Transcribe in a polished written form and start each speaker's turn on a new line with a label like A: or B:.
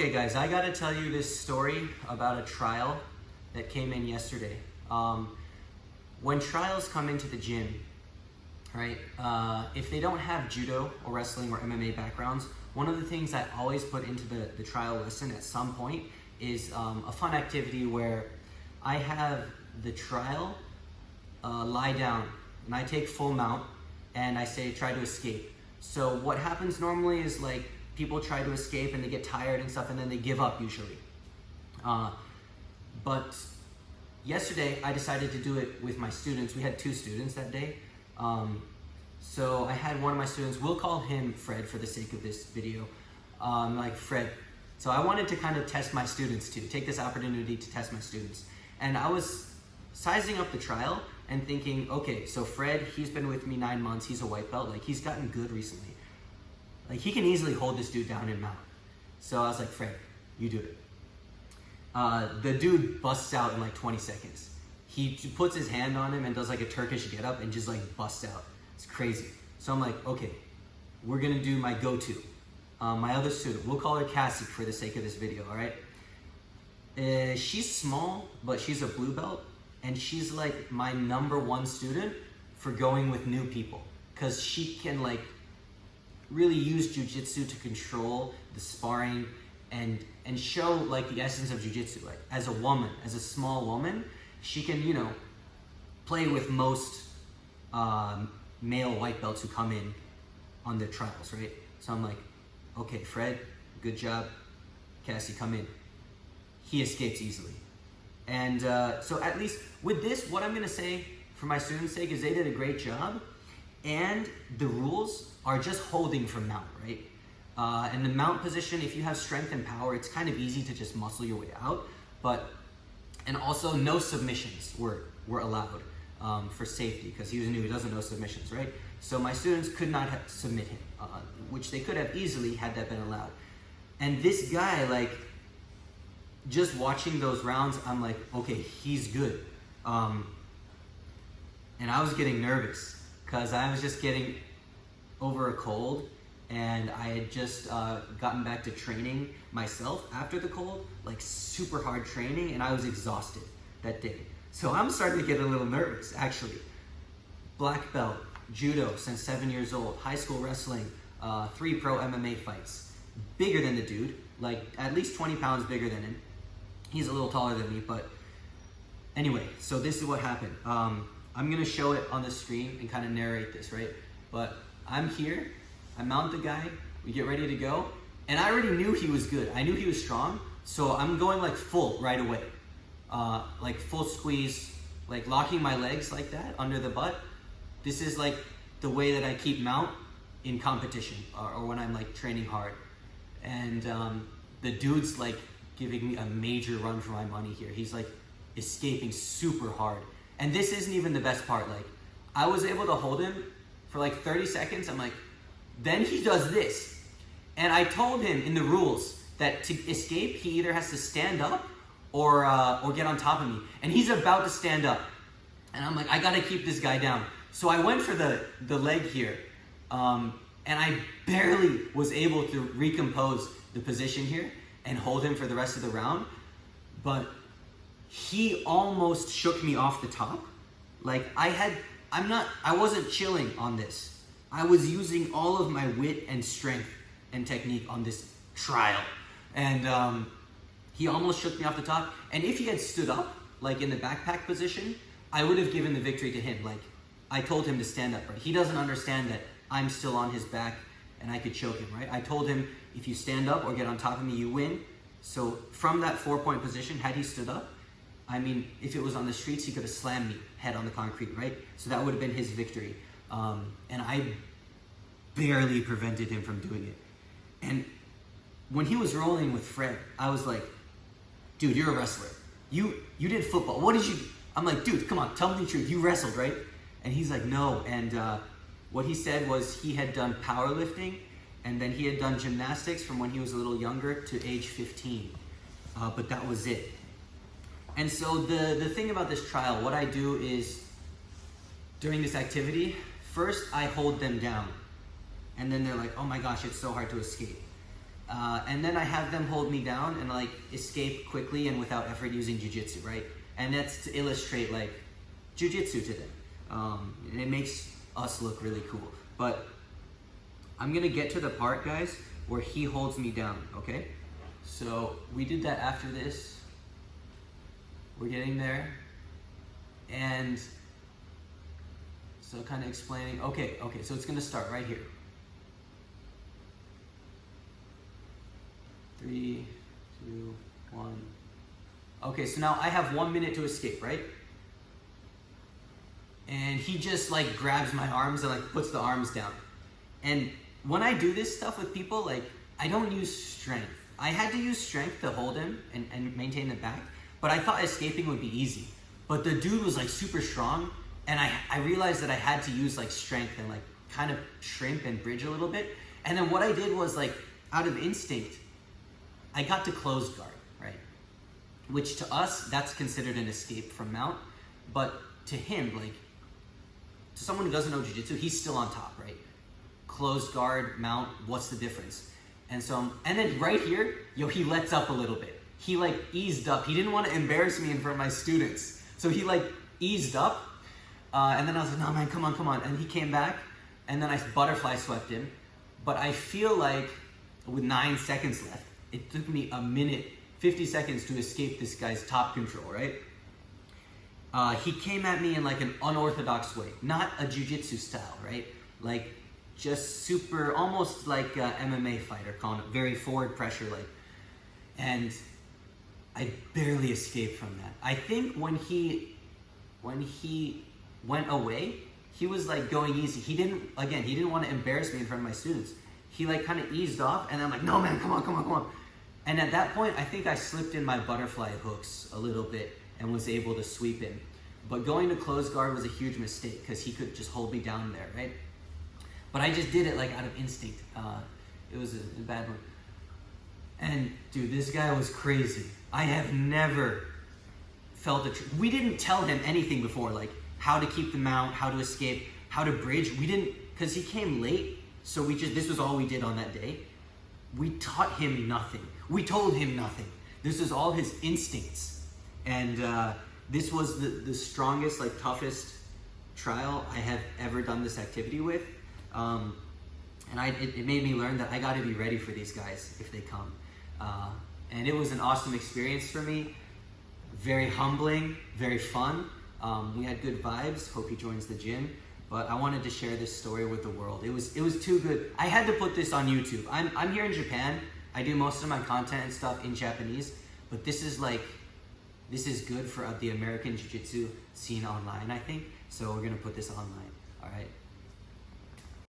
A: Okay guys, I gotta tell you this story about a trial that came in yesterday. When trials come into the gym, right, if they don't have judo or wrestling or MMA backgrounds, one of the things I always put into the trial lesson at some point is a fun activity where I have the trial lie down and I take full mount and I say try to escape. So what happens normally is like people try to escape and they get tired and stuff and then they give up usually. But yesterday I decided to do it with my students. We had 2 students that day. So I had one of my students, we'll call him Fred for the sake of this video, like Fred. So I wanted to kind of test my students too, take this opportunity to test my students. And I was sizing up the trial and thinking, okay, so Fred, he's been with me 9 months, he's a white belt, like he's gotten good recently. Like he can easily hold this dude down in mount. So I was like, Fred, you do it. The dude busts out in like 20 seconds. He puts his hand on him and does like a Turkish get up and just like busts out. It's crazy. So I'm like, okay, we're gonna do my go-to. My other student, we'll call her Cassie for the sake of this video, all right? She's small, but she's a blue belt, and she's like my #1 student for going with new people, because she can like really use jiu-jitsu to control the sparring and show like the essence of jiu-jitsu. Like as a woman, as a small woman, she can, you know, play with most male white belts who come in on the trials, right? So I'm like, okay, Fred, good job. Cassie, come in. He escapes easily. And so at least with this, what I'm gonna say for my students' sake is they did a great job, and the rules are just holding from mount, right? And the mount position, if you have strength and power, it's kind of easy to just muscle your way out, and also no submissions were allowed for safety, because he was new, he doesn't know submissions, right? So my students could not submit him, which they could have easily had that been allowed. And this guy, like, just watching those rounds, I'm like, okay, he's good. And I was getting nervous because I was just getting over a cold, and I had just gotten back to training myself after the cold, like super hard training, and I was exhausted that day. So I'm starting to get a little nervous, actually. Black belt, judo since 7 years old, high school wrestling, 3 pro MMA fights. Bigger than the dude, like at least 20 pounds bigger than him. He's a little taller than me, but anyway, so this is what happened. I'm gonna show it on the screen and kind of narrate this, right? But I'm here, I mount the guy, we get ready to go, and I already knew he was good. I knew he was strong, so I'm going like full right away. Like full squeeze, like locking my legs like that under the butt. This is like the way that I keep mount in competition or when I'm like training hard. And the dude's like giving me a major run for my money here. He's like escaping super hard. And this isn't even the best part. Like I was able to hold him for like 30 seconds. I'm like, then he does this. And I told him in the rules that to escape, he either has to stand up or get on top of me. And he's about to stand up. And I'm like, I gotta keep this guy down. So I went for the leg here. And I barely was able to recompose the position here and hold him for the rest of the round. But he almost shook me off the top. Like I wasn't chilling on this. I was using all of my wit and strength and technique on this trial. And he almost shook me off the top. And if he had stood up, like in the backpack position, I would have given the victory to him. Like I told him to stand up, right? He doesn't understand that I'm still on his back and I could choke him, right? I told him, if you stand up or get on top of me, you win. So from that 4-point position, had he stood up, I mean, if it was on the streets, he could have slammed me head on the concrete, right? So that would have been his victory. And I barely prevented him from doing it. And when he was rolling with Fred, I was like, dude, you're a wrestler. You did football. What did you do? I'm like, dude, come on, tell me the truth. You wrestled, right? And he's like, no. And what he said was he had done powerlifting, and then he had done gymnastics from when he was a little younger to age 15. But that was it. And so the thing about this trial, what I do is, during this activity, first I hold them down. And then they're like, oh my gosh, it's so hard to escape. and then I have them hold me down and like escape quickly and without effort using jiu-jitsu, right? And that's to illustrate like jiu-jitsu to them. And it makes us look really cool. But I'm gonna get to the part, guys, where he holds me down, okay? So we did that after this. We're getting there. And so kind of explaining, okay, so it's gonna start right here. 3, 2, 1. Okay, so now I have 1 minute to escape, right? And he just like grabs my arms and like puts the arms down. And when I do this stuff with people, like I don't use strength. I had to use strength to hold him and maintain the back, but I thought escaping would be easy. But the dude was like super strong, and I realized that I had to use like strength and like kind of shrimp and bridge a little bit. And then what I did was like out of instinct, I got to closed guard, right? Which to us, that's considered an escape from mount. But to him, like to someone who doesn't know jiu-jitsu, he's still on top, right? Closed guard, mount, what's the difference? And so, and then right here, he lets up a little bit. He like eased up. He didn't want to embarrass me in front of my students. So he like eased up. And then I was like, no man, come on. And he came back, and then I butterfly swept him. But I feel like with 9 seconds left, it took me a minute, 50 seconds to escape this guy's top control, right? He came at me in like an unorthodox way, not a jiu-jitsu style, right? Like just super, almost like a MMA fighter, calling it very forward pressure, like. And I barely escaped from that. I think when he went away, he was like going easy. He didn't want to embarrass me in front of my students. He like kind of eased off, and I'm like, no man, come on. And at that point, I think I slipped in my butterfly hooks a little bit and was able to sweep him. But going to close guard was a huge mistake because he could just hold me down there, right? But I just did it like out of instinct. It was a bad one. And dude, this guy was crazy. I have never felt we didn't tell him anything before, like how to keep the mount, how to escape, how to bridge. We didn't, because he came late, so this was all we did on that day. We taught him nothing. We told him nothing. This was all his instincts. And this was the strongest, like toughest trial I have ever done this activity with. And it made me learn that I got to be ready for these guys if they come. And it was an awesome experience for me. Very humbling, very fun. We had good vibes. Hope he joins the gym. But I wanted to share this story with the world. It was too good. I had to put this on YouTube. I'm here in Japan. I do most of my content and stuff in Japanese. But this is good for the American Jiu-Jitsu scene online, I think. So we're gonna put this online. All right.